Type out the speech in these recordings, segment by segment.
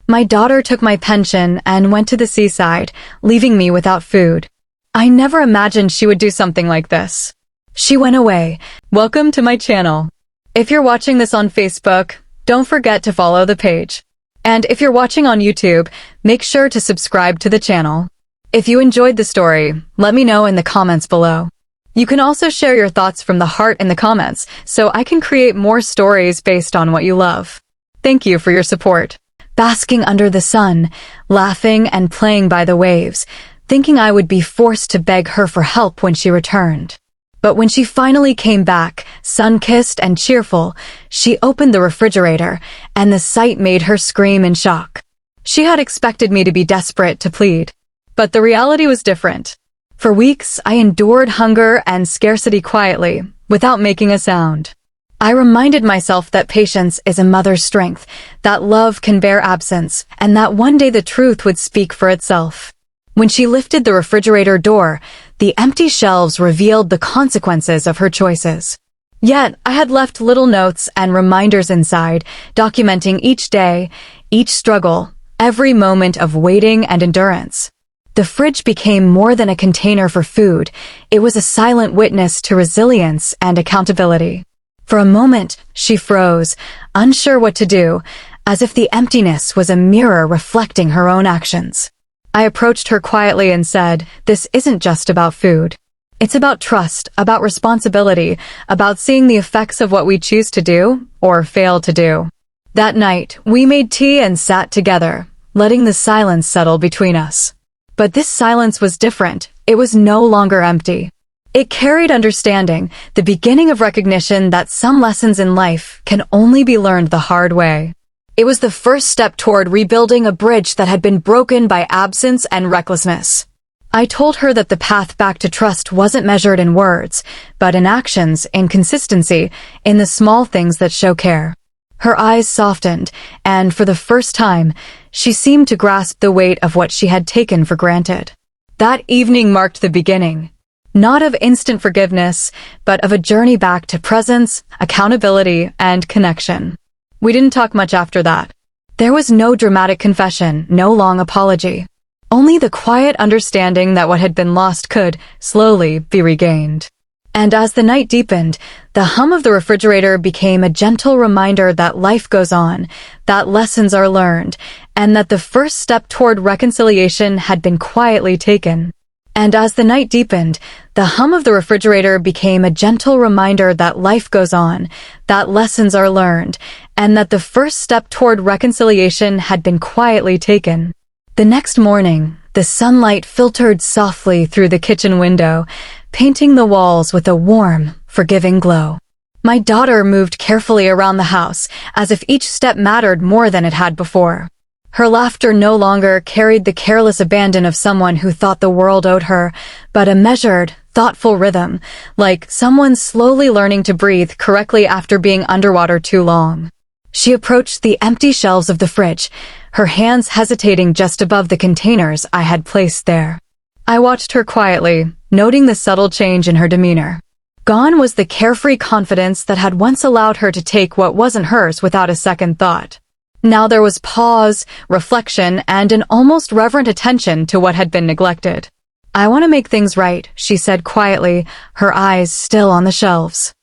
My daughter took my pension and went to the seaside, leaving me without food. I never imagined she would do something like this. She went away. Welcome to my channel. If you're watching this on Facebook, don't forget to follow the page. And if you're watching on YouTube, make sure to subscribe to the channel. If you enjoyed the story, let me know in the comments below. You can also share your thoughts from the heart in the comments, so I can create more stories based on what you love. Thank you for your support. Basking under the sun, laughing and playing by the waves, thinking I would be forced to beg her for help when she returned. But when she finally came back, sun-kissed and cheerful, she opened the refrigerator, and the sight made her scream in shock. She had expected me to be desperate to plead. But the reality was different. For weeks, I endured hunger and scarcity quietly, without making a sound. I reminded myself that patience is a mother's strength, that love can bear absence, and that one day the truth would speak for itself. When she lifted the refrigerator door, the empty shelves revealed the consequences of her choices. Yet, I had left little notes and reminders inside, documenting each day, each struggle, every moment of waiting and endurance. The fridge became more than a container for food. It was a silent witness to resilience and accountability. For a moment, she froze, unsure what to do, as if the emptiness was a mirror reflecting her own actions. I approached her quietly and said, "This isn't just about food. It's about trust, about responsibility, about seeing the effects of what we choose to do or fail to do." That night, we made tea and sat together, letting the silence settle between us. But this silence was different. It was no longer empty. It carried understanding, the beginning of recognition that some lessons in life can only be learned the hard way. It was the first step toward rebuilding a bridge that had been broken by absence and recklessness. I told her that the path back to trust wasn't measured in words, but in actions, in consistency, in the small things that show care. Her eyes softened, and for the first time, she seemed to grasp the weight of what she had taken for granted. That evening marked the beginning. Not of instant forgiveness, but of a journey back to presence, accountability, and connection. We didn't talk much after that. There was no dramatic confession, no long apology. Only the quiet understanding that what had been lost could, slowly, be regained. And as the night deepened, the hum of the refrigerator became a gentle reminder that life goes on, that lessons are learned, and that the first step toward reconciliation had been quietly taken. And as the night deepened, the hum of the refrigerator became a gentle reminder that life goes on, that lessons are learned, and that the first step toward reconciliation had been quietly taken. The next morning, the sunlight filtered softly through the kitchen window, painting the walls with a warm, forgiving glow. My daughter moved carefully around the house, as if each step mattered more than it had before. Her laughter no longer carried the careless abandon of someone who thought the world owed her, but a measured, thoughtful rhythm, like someone slowly learning to breathe correctly after being underwater too long. She approached the empty shelves of the fridge, her hands hesitating just above the containers I had placed there. I watched her quietly, noting the subtle change in her demeanor. Gone was the carefree confidence that had once allowed her to take what wasn't hers without a second thought. Now there was pause, reflection, and an almost reverent attention to what had been neglected. "I want to make things right," she said quietly, her eyes still on the shelves.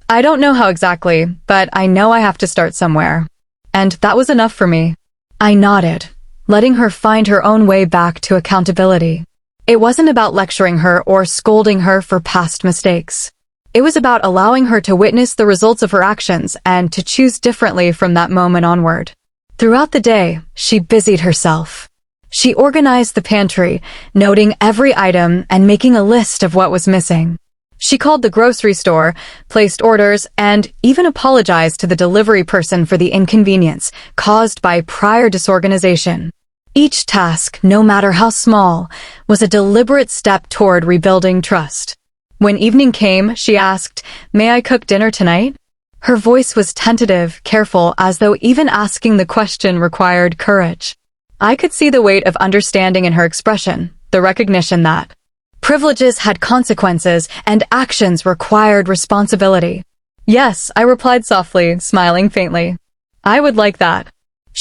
"I don't know how exactly, but I know I have to start somewhere." And that was enough for me. I nodded, letting her find her own way back to accountability. It wasn't about lecturing her or scolding her for past mistakes. It was about allowing her to witness the results of her actions and to choose differently from that moment onward. Throughout the day, she busied herself. She organized the pantry, noting every item and making a list of what was missing. She called the grocery store, placed orders, and even apologized to the delivery person for the inconvenience caused by prior disorganization. Each task, no matter how small, was a deliberate step toward rebuilding trust. When evening came, she asked, "May I cook dinner tonight?" Her voice was tentative, careful, as though even asking the question required courage. I could see the weight of understanding in her expression, the recognition that privileges had consequences and actions required responsibility. "Yes," I replied softly, smiling faintly. "I would like that."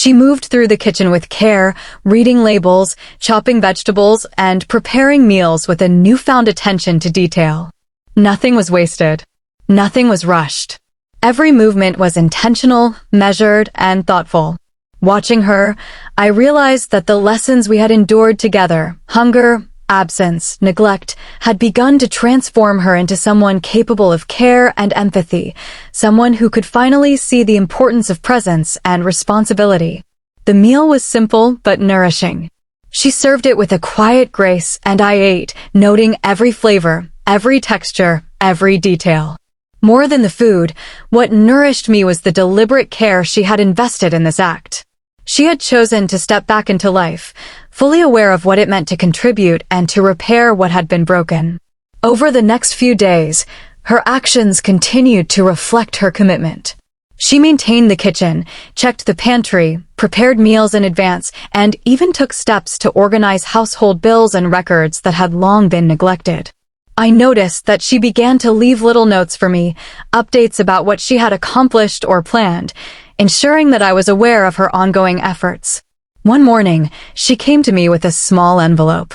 She moved through the kitchen with care, reading labels, chopping vegetables, and preparing meals with a newfound attention to detail. Nothing was wasted. Nothing was rushed. Every movement was intentional, measured, and thoughtful. Watching her, I realized that the lessons we had endured together, hunger, absence, neglect, had begun to transform her into someone capable of care and empathy, someone who could finally see the importance of presence and responsibility. The meal was simple but nourishing. She served it with a quiet grace, and I ate, noting every flavor, every texture, every detail. More than the food, what nourished me was the deliberate care she had invested in this act. She had chosen to step back into life, fully aware of what it meant to contribute and to repair what had been broken. Over the next few days, her actions continued to reflect her commitment. She maintained the kitchen, checked the pantry, prepared meals in advance, and even took steps to organize household bills and records that had long been neglected. I noticed that she began to leave little notes for me, updates about what she had accomplished or planned, ensuring that I was aware of her ongoing efforts. One morning, she came to me with a small envelope.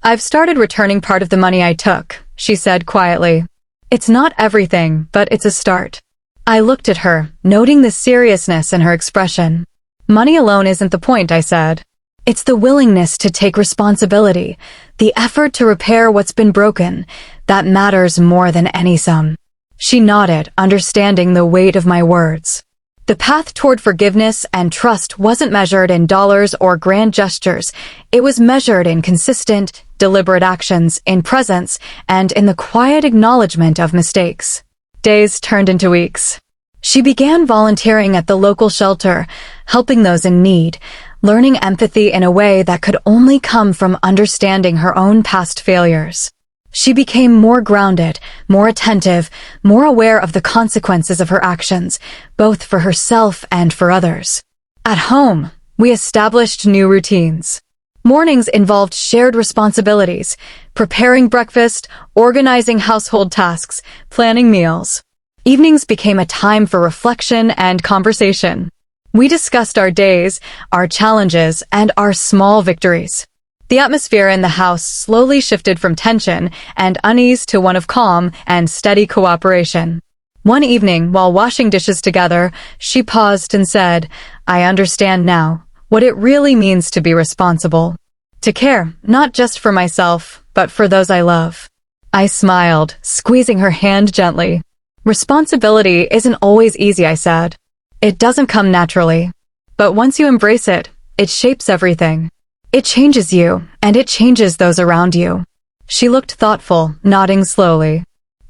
"I've started returning part of the money I took," she said quietly. "It's not everything, but it's a start." I looked at her, noting the seriousness in her expression. "Money alone isn't the point," I said. "It's the willingness to take responsibility, the effort to repair what's been broken, that matters more than any sum." She nodded, understanding the weight of my words. The path toward forgiveness and trust wasn't measured in dollars or grand gestures. It was measured in consistent, deliberate actions, in presence, and in the quiet acknowledgement of mistakes. Days turned into weeks. She began volunteering at the local shelter, helping those in need, learning empathy in a way that could only come from understanding her own past failures. She became more grounded, more attentive, more aware of the consequences of her actions, both for herself and for others. At home, we established new routines. Mornings involved shared responsibilities, preparing breakfast, organizing household tasks, planning meals. Evenings became a time for reflection and conversation. We discussed our days, our challenges, and our small victories. The atmosphere in the house slowly shifted from tension and unease to one of calm and steady cooperation. One evening, while washing dishes together, she paused and said, "I understand now what it really means to be responsible. To care, not just for myself, but for those I love." I smiled, squeezing her hand gently. "Responsibility isn't always easy," I said. "It doesn't come naturally. But once you embrace it, it shapes everything. It changes you, and it changes those around you." She looked thoughtful, nodding slowly.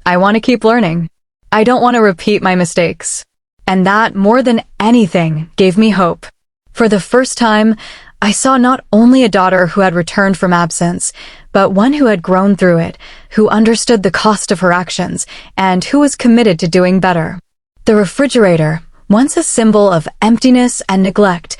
"I want to keep learning. I don't want to repeat my mistakes." And that, more than anything, gave me hope. For the first time, I saw not only a daughter who had returned from absence, but one who had grown through it, who understood the cost of her actions, and who was committed to doing better. The refrigerator, once a symbol of emptiness and neglect,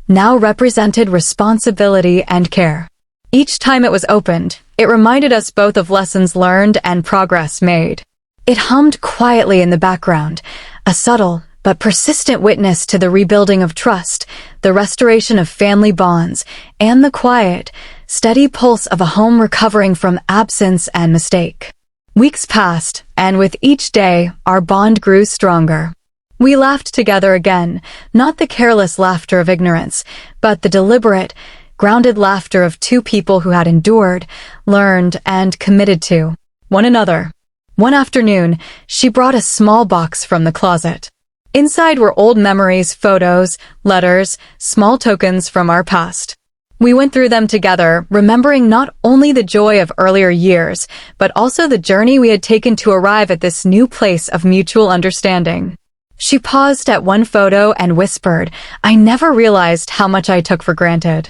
now represented responsibility and care. Each time it was opened, it reminded us both of lessons learned and progress made. It hummed quietly in the background, a subtle but persistent witness to the rebuilding of trust, the restoration of family bonds, and the quiet, steady pulse of a home recovering from absence and mistake. Weeks passed, and with each day, our bond grew stronger. We laughed together again, not the careless laughter of ignorance, but the deliberate, grounded laughter of two people who had endured, learned, and committed to one another. One afternoon, she brought a small box from the closet. Inside were old memories, photos, letters, small tokens from our past. We went through them together, remembering not only the joy of earlier years, but also the journey we had taken to arrive at this new place of mutual understanding. She paused at one photo and whispered, "I never realized how much I took for granted."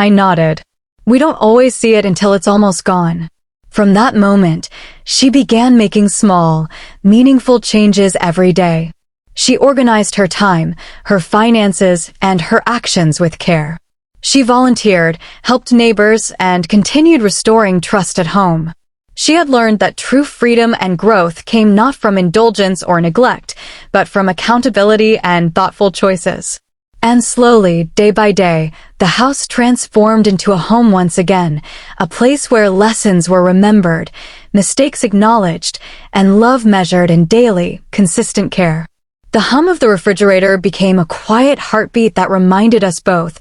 I nodded. "We don't always see it until it's almost gone." From that moment, she began making small, meaningful changes every day. She organized her time, her finances, and her actions with care. She volunteered, helped neighbors, and continued restoring trust at home. She had learned that true freedom and growth came not from indulgence or neglect, but from accountability and thoughtful choices. And slowly, day by day, the house transformed into a home once again, a place where lessons were remembered, mistakes acknowledged, and love measured in daily, consistent care. The hum of the refrigerator became a quiet heartbeat that reminded us both: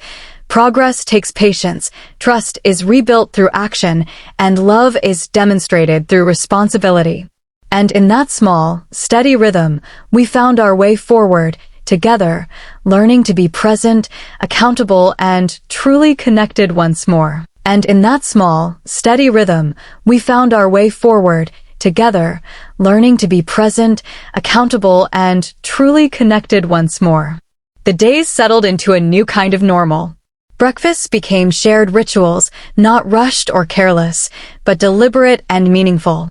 progress takes patience, trust is rebuilt through action, and love is demonstrated through responsibility. And in that small, steady rhythm, we found our way forward, together, learning to be present, accountable, and truly connected once more. And in that small, steady rhythm, we found our way forward, together, learning to be present, accountable, and truly connected once more. The days settled into a new kind of normal. Breakfasts became shared rituals, not rushed or careless, but deliberate and meaningful.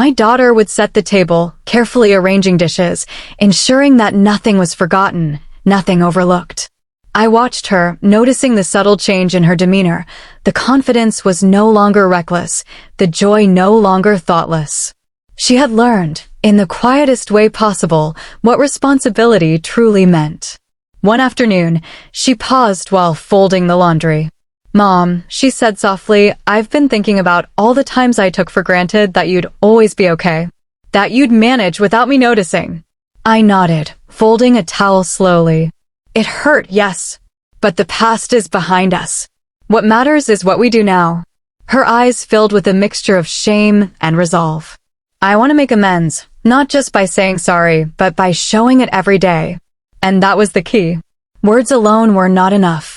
My daughter would set the table, carefully arranging dishes, ensuring that nothing was forgotten, nothing overlooked. I watched her, noticing the subtle change in her demeanor. The confidence was no longer reckless, the joy no longer thoughtless. She had learned, in the quietest way possible, what responsibility truly meant. One afternoon, she paused while folding the laundry. "Mom," she said softly, "I've been thinking about all the times I took for granted that you'd always be okay. That you'd manage without me noticing." I nodded, folding a towel slowly. It hurt, yes, but the past is behind us. What matters is what we do now. Her eyes filled with a mixture of shame and resolve. I want to make amends, not just by saying sorry, but by showing it every day. And that was the key. Words alone were not enough.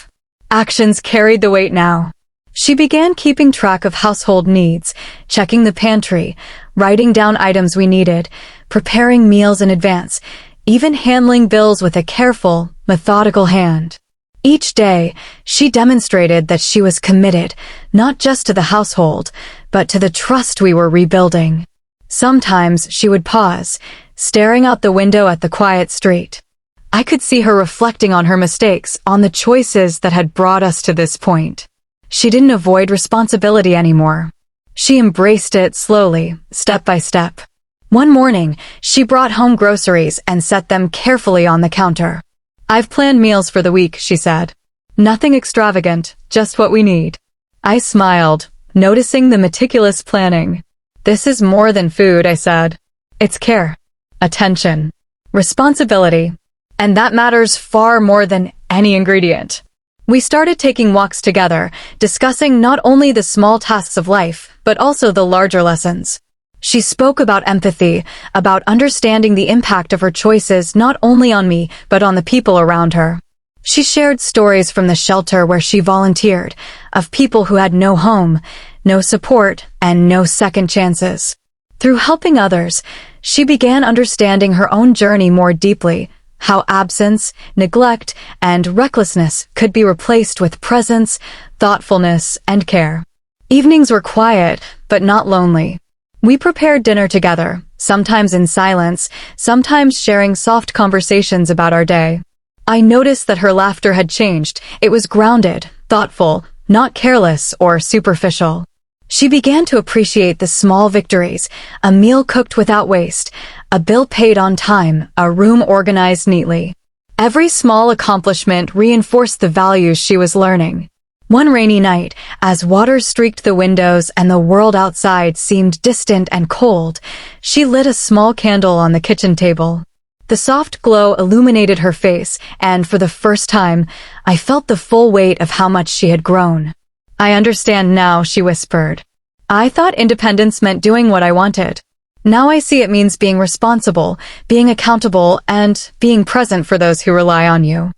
Actions carried the weight now. She began keeping track of household needs, checking the pantry, writing down items we needed, preparing meals in advance, even handling bills with a careful, methodical hand. Each day, she demonstrated that she was committed, not just to the household, but to the trust we were rebuilding. Sometimes she would pause, staring out the window at the quiet street. I could see her reflecting on her mistakes, on the choices that had brought us to this point. She didn't avoid responsibility anymore. She embraced it slowly, step by step. One morning, she brought home groceries and set them carefully on the counter. "I've planned meals for the week," she said. "Nothing extravagant, just what we need." I smiled, noticing the meticulous planning. "This is more than food," I said. "It's care, attention, responsibility. And that matters far more than any ingredient." We started taking walks together, discussing not only the small tasks of life, but also the larger lessons. She spoke about empathy, about understanding the impact of her choices not only on me, but on the people around her. She shared stories from the shelter where she volunteered, of people who had no home, no support, and no second chances. Through helping others, she began understanding her own journey more deeply, how absence, neglect, and recklessness could be replaced with presence, thoughtfulness, and care. Evenings were quiet, but not lonely. We prepared dinner together, sometimes in silence, sometimes sharing soft conversations about our day. I noticed that her laughter had changed. It was grounded, thoughtful, not careless or superficial. She began to appreciate the small victories: a meal cooked without waste, a bill paid on time, a room organized neatly. Every small accomplishment reinforced the values she was learning. One rainy night, as water streaked the windows and the world outside seemed distant and cold, she lit a small candle on the kitchen table. The soft glow illuminated her face, and for the first time, I felt the full weight of how much she had grown. "I understand now," she whispered. "I thought independence meant doing what I wanted. Now I see it means being responsible, being accountable, and being present for those who rely on you."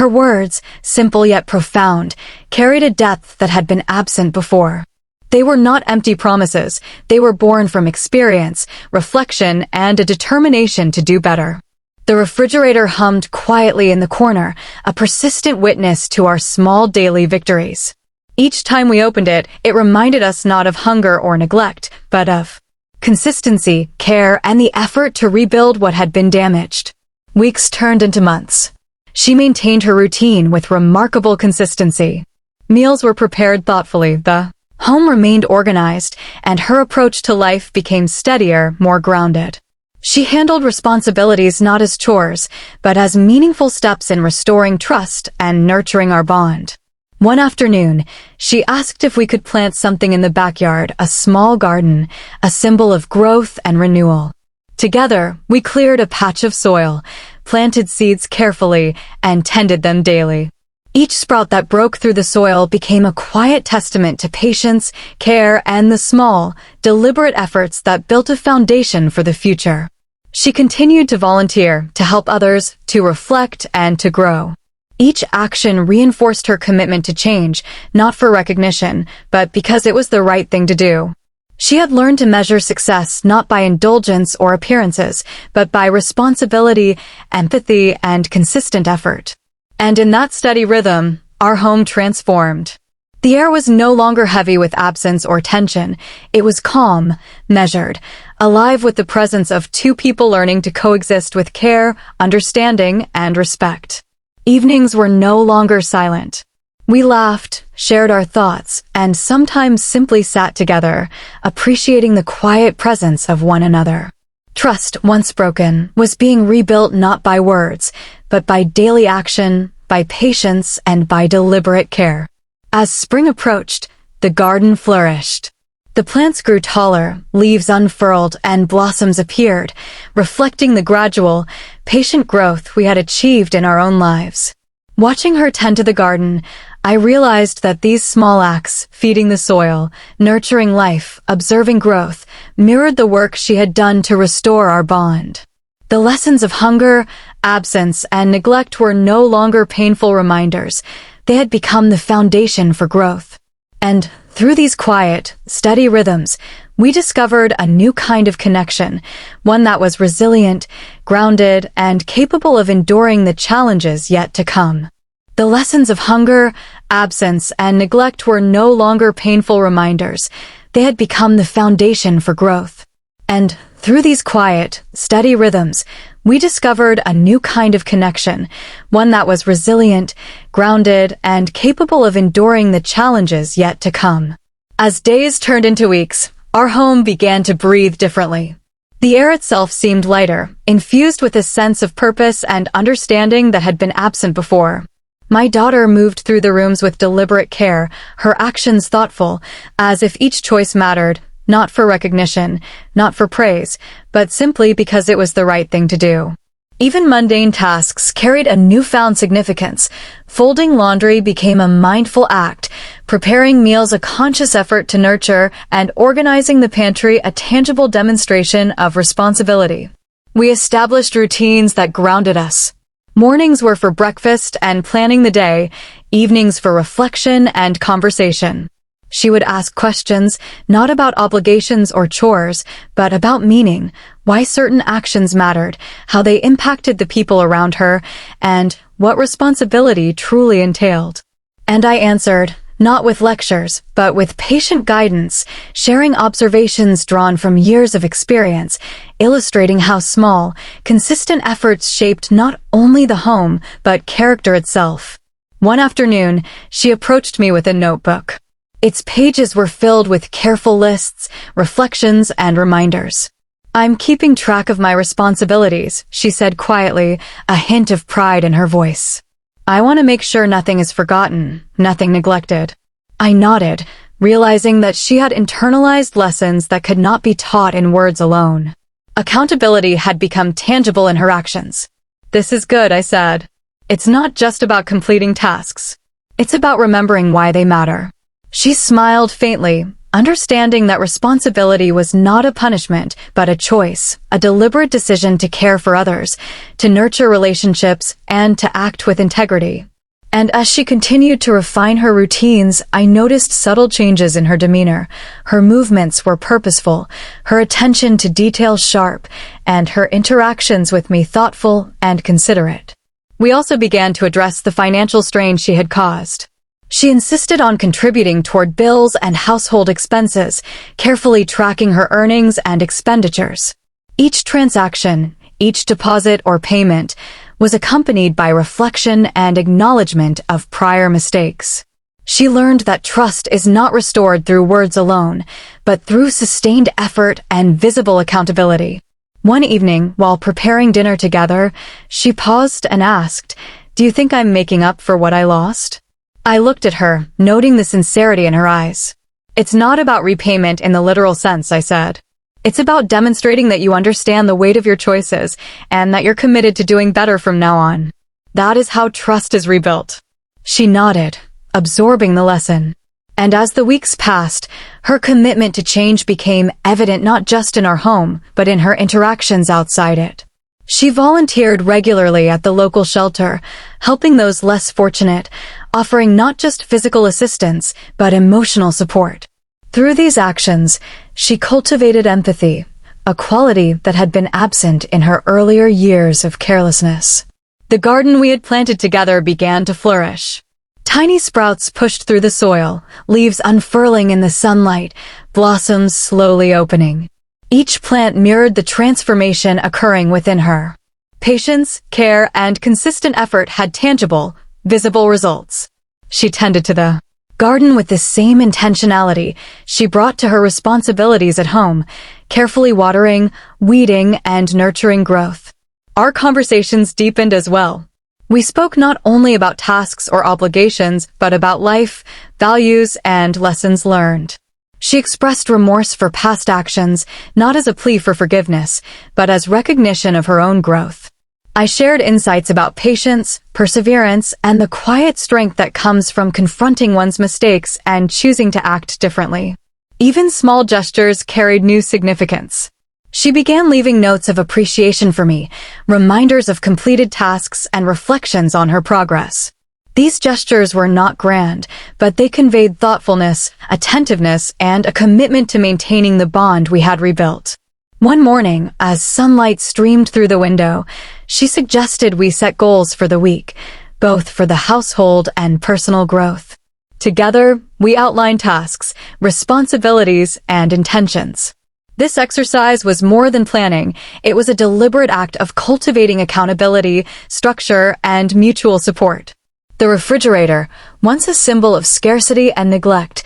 Her words, simple yet profound, carried a depth that had been absent before. They were not empty promises. They were born from experience, reflection, and a determination to do better. The refrigerator hummed quietly in the corner, a persistent witness to our small daily victories. Each time we opened it, it reminded us not of hunger or neglect, but of consistency, care, and the effort to rebuild what had been damaged. Weeks turned into months. She maintained her routine with remarkable consistency. Meals were prepared thoughtfully, the home remained organized, and her approach to life became steadier, more grounded. She handled responsibilities not as chores, but as meaningful steps in restoring trust and nurturing our bond. One afternoon, she asked if we could plant something in the backyard, a small garden, a symbol of growth and renewal. Together, we cleared a patch of soil, planted seeds carefully, and tended them daily. Each sprout that broke through the soil became a quiet testament to patience, care, and the small, deliberate efforts that built a foundation for the future. She continued to volunteer, to help others, to reflect, and to grow. Each action reinforced her commitment to change, not for recognition, but because it was the right thing to do. She had learned to measure success not by indulgence or appearances, but by responsibility, empathy, and consistent effort. And in that steady rhythm, our home transformed. The air was no longer heavy with absence or tension. It was calm, measured, alive with the presence of two people learning to coexist with care, understanding, and respect. Evenings were no longer silent. We laughed, shared our thoughts, and sometimes simply sat together, appreciating the quiet presence of one another. Trust, once broken, was being rebuilt not by words, but by daily action, by patience, and by deliberate care. As spring approached, the garden flourished. The plants grew taller, leaves unfurled, and blossoms appeared, reflecting the gradual, patient growth we had achieved in our own lives. Watching her tend to the garden, I realized that these small acts, feeding the soil, nurturing life, observing growth, mirrored the work she had done to restore our bond. The lessons of hunger, absence, and neglect were no longer painful reminders. They had become the foundation for growth. And through these quiet, steady rhythms, we discovered a new kind of connection, one that was resilient, grounded, and capable of enduring the challenges yet to come. The lessons of hunger, absence, and neglect were no longer painful reminders. They had become the foundation for growth. And through these quiet, steady rhythms, we discovered a new kind of connection, one that was resilient, grounded, and capable of enduring the challenges yet to come. As days turned into weeks, our home began to breathe differently. The air itself seemed lighter, infused with a sense of purpose and understanding that had been absent before. My daughter moved through the rooms with deliberate care, her actions thoughtful, as if each choice mattered, not for recognition, not for praise, but simply because it was the right thing to do. Even mundane tasks carried a newfound significance. Folding laundry became a mindful act, preparing meals a conscious effort to nurture, and organizing the pantry a tangible demonstration of responsibility. We established routines that grounded us. Mornings were for breakfast and planning the day, evenings for reflection and conversation. She would ask questions, not about obligations or chores, but about meaning, why certain actions mattered, how they impacted the people around her, and what responsibility truly entailed. And I answered, not with lectures, but with patient guidance, sharing observations drawn from years of experience, illustrating how small, consistent efforts shaped not only the home, but character itself. One afternoon, she approached me with a notebook. Its pages were filled with careful lists, reflections, and reminders. "I'm keeping track of my responsibilities," she said quietly, a hint of pride in her voice. "I want to make sure nothing is forgotten, nothing neglected." I nodded, realizing that she had internalized lessons that could not be taught in words alone. Accountability had become tangible in her actions. "This is good," I said. "It's not just about completing tasks. It's about remembering why they matter." She smiled faintly, understanding that responsibility was not a punishment, but a choice, a deliberate decision to care for others, to nurture relationships, and to act with integrity. And as she continued to refine her routines, I noticed subtle changes in her demeanor. Her movements were purposeful, her attention to detail sharp, and her interactions with me thoughtful and considerate. We also began to address the financial strain she had caused. She insisted on contributing toward bills and household expenses, carefully tracking her earnings and expenditures. Each transaction, each deposit or payment, was accompanied by reflection and acknowledgement of prior mistakes. She learned that trust is not restored through words alone, but through sustained effort and visible accountability. One evening, while preparing dinner together, she paused and asked, "Do you think I'm making up for what I lost?" I looked at her, noting the sincerity in her eyes. "It's not about repayment in the literal sense," I said. "It's about demonstrating that you understand the weight of your choices and that you're committed to doing better from now on. That is how trust is rebuilt." She nodded, absorbing the lesson. And as the weeks passed, her commitment to change became evident not just in our home, but in her interactions outside it. She volunteered regularly at the local shelter, helping those less fortunate, offering not just physical assistance, but emotional support. Through these actions, she cultivated empathy, a quality that had been absent in her earlier years of carelessness. The garden we had planted together began to flourish. Tiny sprouts pushed through the soil, leaves unfurling in the sunlight, blossoms slowly opening. Each plant mirrored the transformation occurring within her. Patience, care, and consistent effort had tangible, visible results. She tended to the garden with the same intentionality she brought to her responsibilities at home, carefully watering, weeding, and nurturing growth. Our conversations deepened as well. We spoke not only about tasks or obligations, but about life, values, and lessons learned. She expressed remorse for past actions, not as a plea for forgiveness, but as recognition of her own growth. I shared insights about patience, perseverance, and the quiet strength that comes from confronting one's mistakes and choosing to act differently. Even small gestures carried new significance. She began leaving notes of appreciation for me, reminders of completed tasks and reflections on her progress. These gestures were not grand, but they conveyed thoughtfulness, attentiveness, and a commitment to maintaining the bond we had rebuilt. One morning, as sunlight streamed through the window, she suggested we set goals for the week, both for the household and personal growth. Together, we outlined tasks, responsibilities, and intentions. This exercise was more than planning. It was a deliberate act of cultivating accountability, structure, and mutual support. The refrigerator, once a symbol of scarcity and neglect,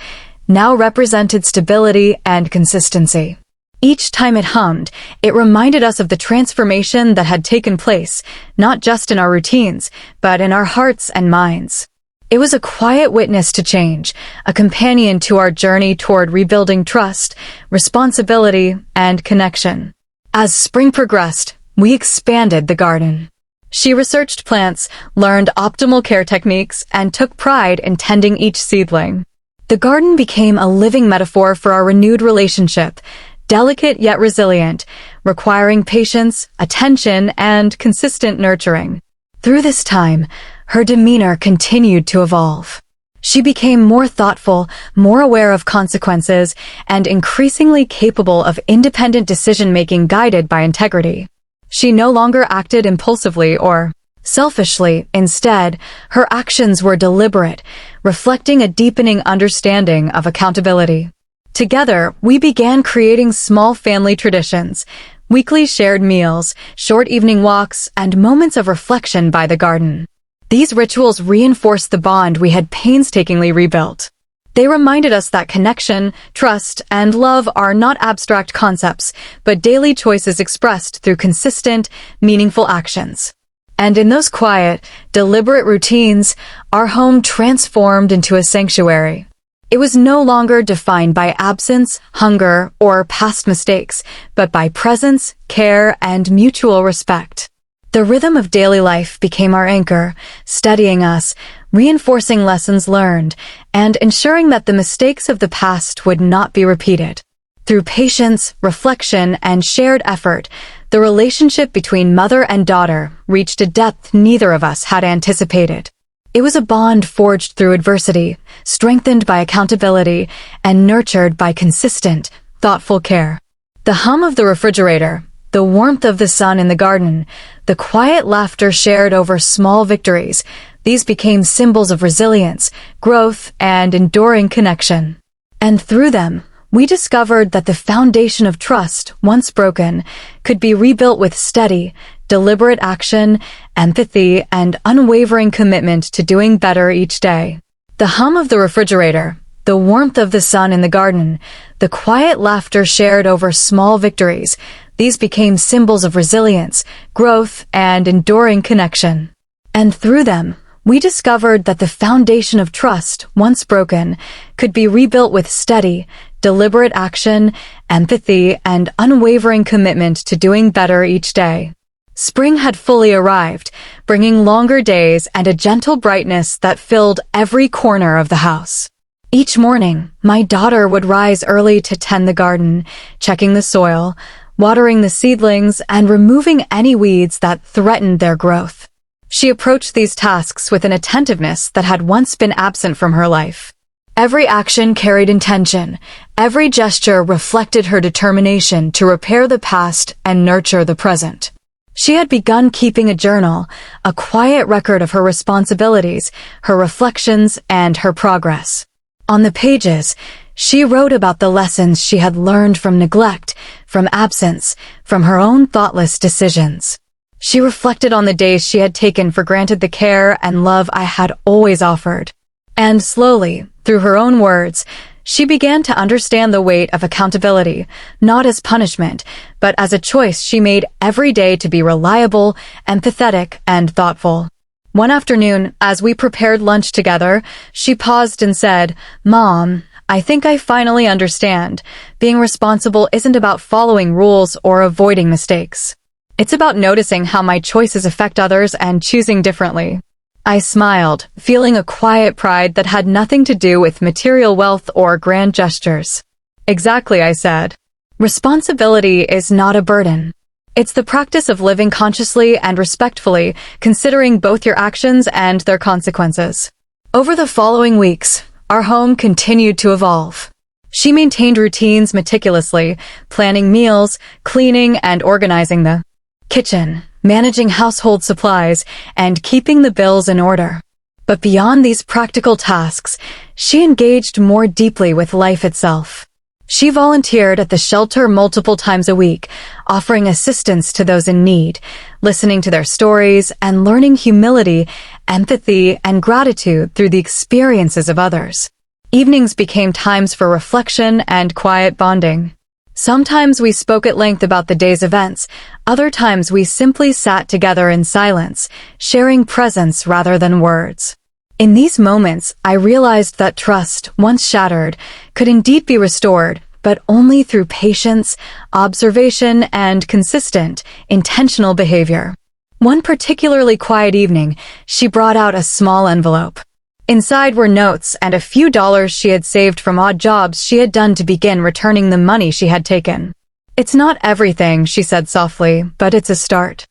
now represented stability and consistency. Each time it hummed, it reminded us of the transformation that had taken place, not just in our routines, but in our hearts and minds. It was a quiet witness to change, a companion to our journey toward rebuilding trust, responsibility, and connection. As spring progressed, we expanded the garden. She researched plants, learned optimal care techniques, and took pride in tending each seedling. The garden became a living metaphor for our renewed relationship, delicate yet resilient, requiring patience, attention, and consistent nurturing. Through this time, her demeanor continued to evolve. She became more thoughtful, more aware of consequences, and increasingly capable of independent decision-making guided by integrity. She no longer acted impulsively or selfishly. Instead, her actions were deliberate, reflecting a deepening understanding of accountability. Together, we began creating small family traditions, weekly shared meals, short evening walks, and moments of reflection by the garden. These rituals reinforced the bond we had painstakingly rebuilt. They reminded us that connection, trust, and love are not abstract concepts, but daily choices expressed through consistent, meaningful actions. And in those quiet, deliberate routines, our home transformed into a sanctuary. It was no longer defined by absence, hunger, or past mistakes, but by presence, care, and mutual respect. The rhythm of daily life became our anchor, steadying us, reinforcing lessons learned, and ensuring that the mistakes of the past would not be repeated. Through patience, reflection, and shared effort, the relationship between mother and daughter reached a depth neither of us had anticipated. It was a bond forged through adversity, strengthened by accountability, and nurtured by consistent, thoughtful care. The hum of the refrigerator, the warmth of the sun in the garden, the quiet laughter shared over small victories, these became symbols of resilience, growth, and enduring connection. And through them, we discovered that the foundation of trust, once broken, could be rebuilt with steady, deliberate action, empathy, and unwavering commitment to doing better each day. The hum of the refrigerator, the warmth of the sun in the garden, the quiet laughter shared over small victories, These became symbols of resilience, growth, and enduring connection. And through them, we discovered that the foundation of trust, once broken, could be rebuilt with steady, deliberate action, empathy, and unwavering commitment to doing better each day. Spring had fully arrived, bringing longer days and a gentle brightness that filled every corner of the house. Each morning, my daughter would rise early to tend the garden, checking the soil, watering the seedlings, and removing any weeds that threatened their growth. She approached these tasks with an attentiveness that had once been absent from her life. Every action carried intention. Every gesture reflected her determination to repair the past and nurture the present. She had begun keeping a journal, a quiet record of her responsibilities, her reflections, and her progress. On the pages, she wrote about the lessons she had learned from neglect, from absence, from her own thoughtless decisions. She reflected on the days she had taken for granted the care and love I had always offered. And slowly, through her own words, she began to understand the weight of accountability, not as punishment, but as a choice she made every day to be reliable, empathetic, and thoughtful. One afternoon, as we prepared lunch together, she paused and said, "Mom, I think I finally understand. Being responsible isn't about following rules or avoiding mistakes. It's about noticing how my choices affect others and choosing differently." I smiled, feeling a quiet pride that had nothing to do with material wealth or grand gestures. "Exactly," I said. "Responsibility is not a burden. It's the practice of living consciously and respectfully, considering both your actions and their consequences." Over the following weeks, our home continued to evolve. She maintained routines meticulously, planning meals, cleaning and organizing the kitchen, managing household supplies, and keeping the bills in order. But beyond these practical tasks, she engaged more deeply with life itself. She volunteered at the shelter multiple times a week, offering assistance to those in need, listening to their stories, and learning humility, empathy, and gratitude through the experiences of others. Evenings became times for reflection and quiet bonding. Sometimes we spoke at length about the day's events, other times we simply sat together in silence, sharing presence rather than words. In these moments, I realized that trust, once shattered, could indeed be restored, but only through patience, observation, and consistent, intentional behavior. One particularly quiet evening, she brought out a small envelope. Inside were notes and a few dollars she had saved from odd jobs she had done to begin returning the money she had taken. "It's not everything," she said softly, "but it's a start.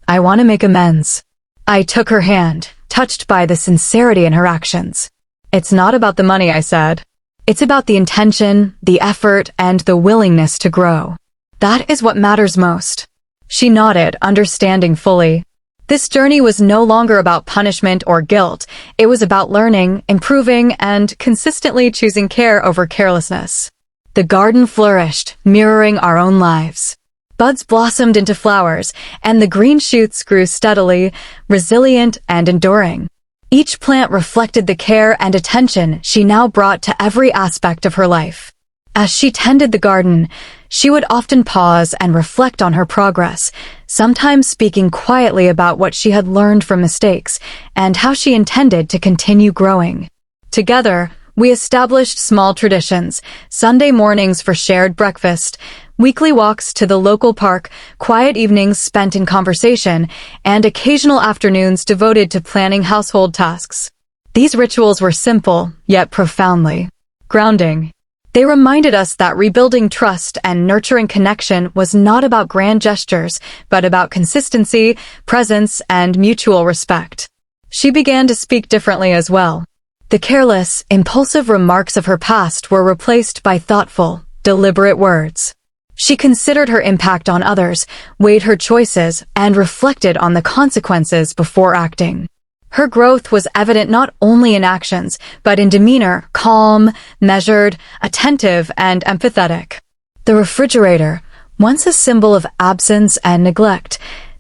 I want to make amends." I took her hand, touched by the sincerity in her actions. "It's not about the money," I said. "It's about the intention, the effort, and the willingness to grow. That is what matters most." She nodded, understanding fully. This journey was no longer about punishment or guilt. It was about learning, improving, and consistently choosing care over carelessness. The garden flourished, mirroring our own lives. Buds blossomed into flowers, and the green shoots grew steadily, resilient and enduring. Each plant reflected the care and attention she now brought to every aspect of her life. As she tended the garden, she would often pause and reflect on her progress, sometimes speaking quietly about what she had learned from mistakes and how she intended to continue growing. Together, we established small traditions: Sunday mornings for shared breakfast, weekly walks to the local park, quiet evenings spent in conversation, and occasional afternoons devoted to planning household tasks. These rituals were simple, yet profoundly grounding. They reminded us that rebuilding trust and nurturing connection was not about grand gestures, but about consistency, presence, and mutual respect. She began to speak differently as well. The careless, impulsive remarks of her past were replaced by thoughtful, deliberate words. She considered her impact on others, weighed her choices, and reflected on the consequences before acting. Her growth was evident not only in actions, but in demeanor: calm, measured, attentive, and empathetic. The refrigerator, once a symbol of absence and neglect,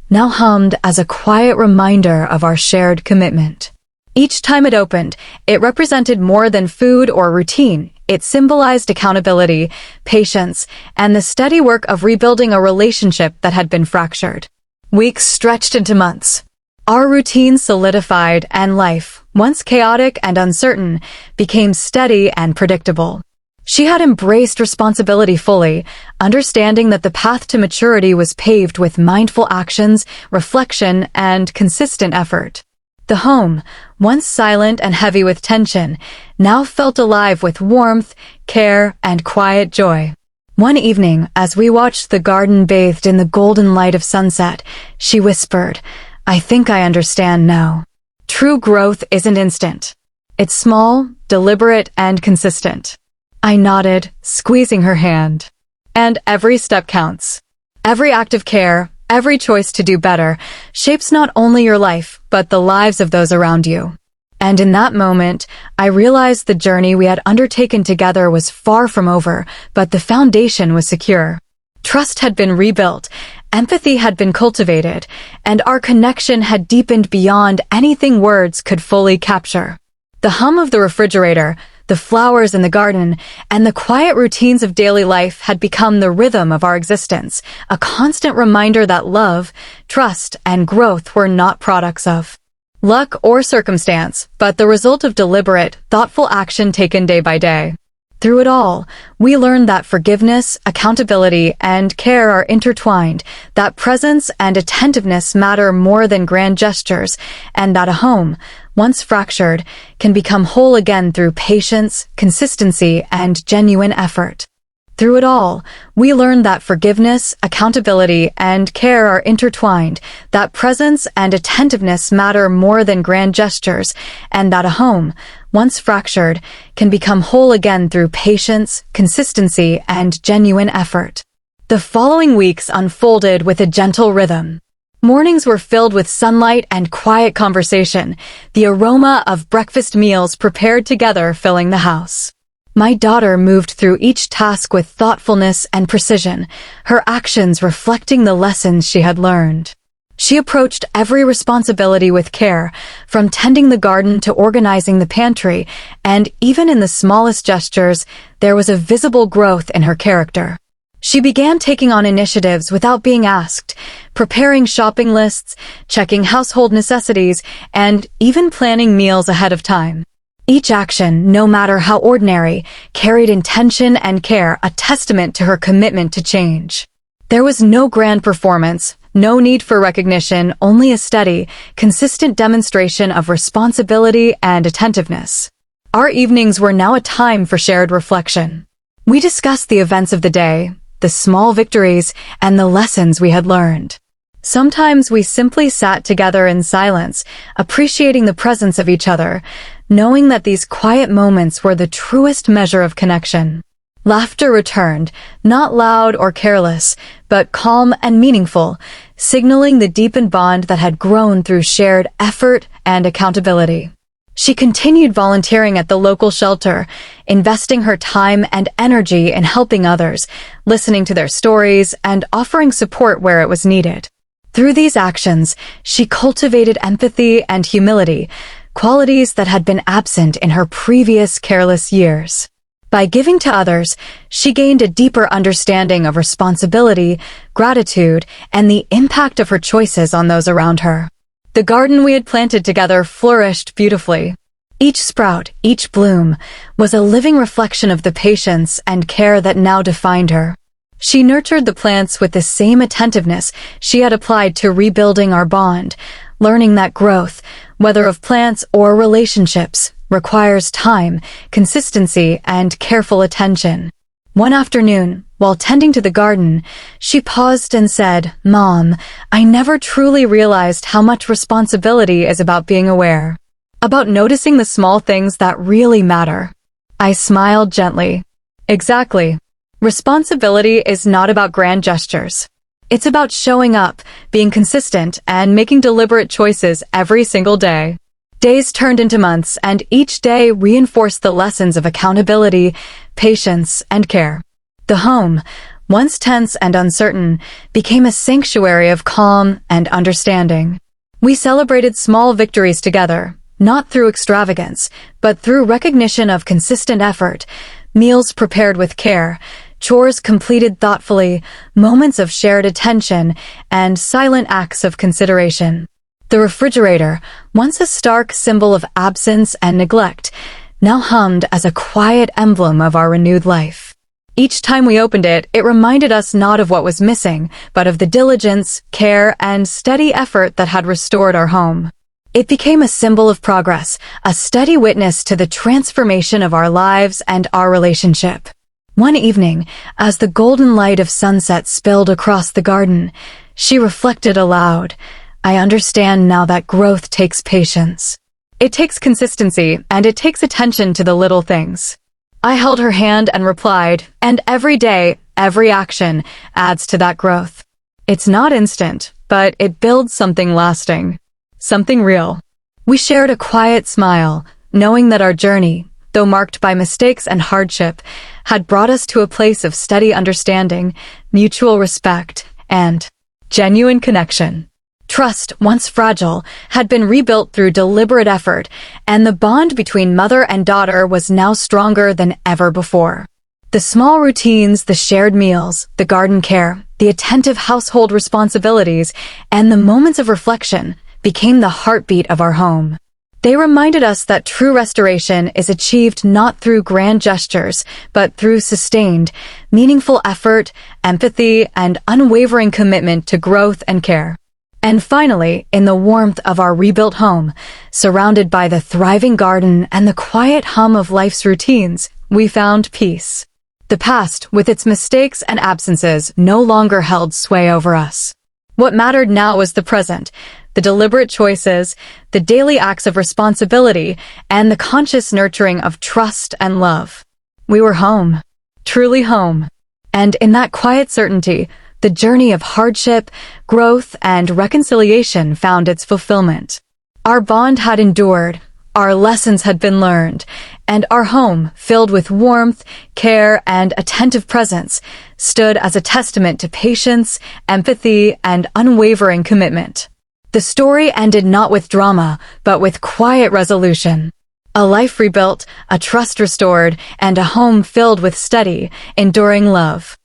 now hummed as a quiet reminder of our shared commitment. Each time it opened, it represented more than food or routine. It symbolized accountability, patience, and the steady work of rebuilding a relationship that had been fractured. Weeks stretched into months. Our routine solidified, and life, once chaotic and uncertain, became steady and predictable. She had embraced responsibility fully, understanding that the path to maturity was paved with mindful actions, reflection, and consistent effort. The home, once silent and heavy with tension, now felt alive with warmth, care, and quiet joy. One evening, as we watched the garden bathed in the golden light of sunset, she whispered, "I think I understand now. True growth isn't instant. It's small, deliberate, and consistent." I nodded, squeezing her hand. And every step counts. Every act of care, every choice to do better, shapes not only your life, but the lives of those around you. And in that moment, I realized the journey we had undertaken together was far from over, but the foundation was secure. Trust had been rebuilt, empathy had been cultivated, and our connection had deepened beyond anything words could fully capture. The hum of the refrigerator, the flowers in the garden, and the quiet routines of daily life had become the rhythm of our existence, a constant reminder that love, trust, and growth were not products of luck or circumstance, but the result of deliberate, thoughtful action taken day by day. Through it all, we learned that forgiveness, accountability, and care are intertwined, that presence and attentiveness matter more than grand gestures, and that a home, once fractured, can become whole again through patience, consistency, and genuine effort. Through it all, we learned that forgiveness, accountability, and care are intertwined, that presence and attentiveness matter more than grand gestures, and that a home, once fractured, can become whole again through patience, consistency, and genuine effort. The following weeks unfolded with a gentle rhythm. Mornings were filled with sunlight and quiet conversation, the aroma of breakfast meals prepared together filling the house. My daughter moved through each task with thoughtfulness and precision, her actions reflecting the lessons she had learned. She approached every responsibility with care, from tending the garden to organizing the pantry, and even in the smallest gestures, there was a visible growth in her character. She began taking on initiatives without being asked, preparing shopping lists, checking household necessities, and even planning meals ahead of time. Each action, no matter how ordinary, carried intention and care, a testament to her commitment to change. There was no grand performance, no need for recognition, only a steady, consistent demonstration of responsibility and attentiveness. Our evenings were now a time for shared reflection. We discussed the events of the day, the small victories, and the lessons we had learned. Sometimes we simply sat together in silence, appreciating the presence of each other, knowing that these quiet moments were the truest measure of connection. Laughter returned, not loud or careless, but calm and meaningful, signaling the deepened bond that had grown through shared effort and accountability. She continued volunteering at the local shelter, investing her time and energy in helping others, listening to their stories, and offering support where it was needed. Through these actions, she cultivated empathy and humility, qualities that had been absent in her previous careless years. By giving to others, she gained a deeper understanding of responsibility, gratitude, and the impact of her choices on those around her. The garden we had planted together flourished beautifully. Each sprout, each bloom, was a living reflection of the patience and care that now defined her. She nurtured the plants with the same attentiveness she had applied to rebuilding our bond, learning that growth, whether of plants or relationships, requires time, consistency, and careful attention. One afternoon, while tending to the garden, she paused and said, "Mom, I never truly realized how much responsibility is about being aware, about noticing the small things that really matter." I smiled gently. Exactly. Responsibility is not about grand gestures. It's about showing up, being consistent, and making deliberate choices every single day. Days turned into months, and each day reinforced the lessons of accountability, patience, and care. The home, once tense and uncertain, became a sanctuary of calm and understanding. We celebrated small victories together, not through extravagance, but through recognition of consistent effort, meals prepared with care, chores completed thoughtfully, moments of shared attention, and silent acts of consideration. The refrigerator, once a stark symbol of absence and neglect, now hummed as a quiet emblem of our renewed life. Each time we opened it, it reminded us not of what was missing, but of the diligence, care, and steady effort that had restored our home. It became a symbol of progress, a steady witness to the transformation of our lives and our relationship. One evening, as the golden light of sunset spilled across the garden, she reflected aloud, "I understand now that growth takes patience. It takes consistency, and it takes attention to the little things." I held her hand and replied, "And every day, every action adds to that growth. It's not instant, but it builds something lasting, something real." We shared a quiet smile, knowing that our journey, though marked by mistakes and hardship, had brought us to a place of steady understanding, mutual respect, and genuine connection. Trust, once fragile, had been rebuilt through deliberate effort, and the bond between mother and daughter was now stronger than ever before. The small routines, the shared meals, the garden care, the attentive household responsibilities, and the moments of reflection became the heartbeat of our home. They reminded us that true restoration is achieved not through grand gestures, but through sustained, meaningful effort, empathy, and unwavering commitment to growth and care. And finally, in the warmth of our rebuilt home, surrounded by the thriving garden and the quiet hum of life's routines, we found peace. The past, with its mistakes and absences, no longer held sway over us. What mattered now was the present, the deliberate choices, the daily acts of responsibility, and the conscious nurturing of trust and love. We were home, truly home. And in that quiet certainty, the journey of hardship, growth, and reconciliation found its fulfillment. Our bond had endured, our lessons had been learned, and our home, filled with warmth, care, and attentive presence, stood as a testament to patience, empathy, and unwavering commitment. The story ended not with drama, but with quiet resolution. A life rebuilt, a trust restored, and a home filled with steady, enduring love.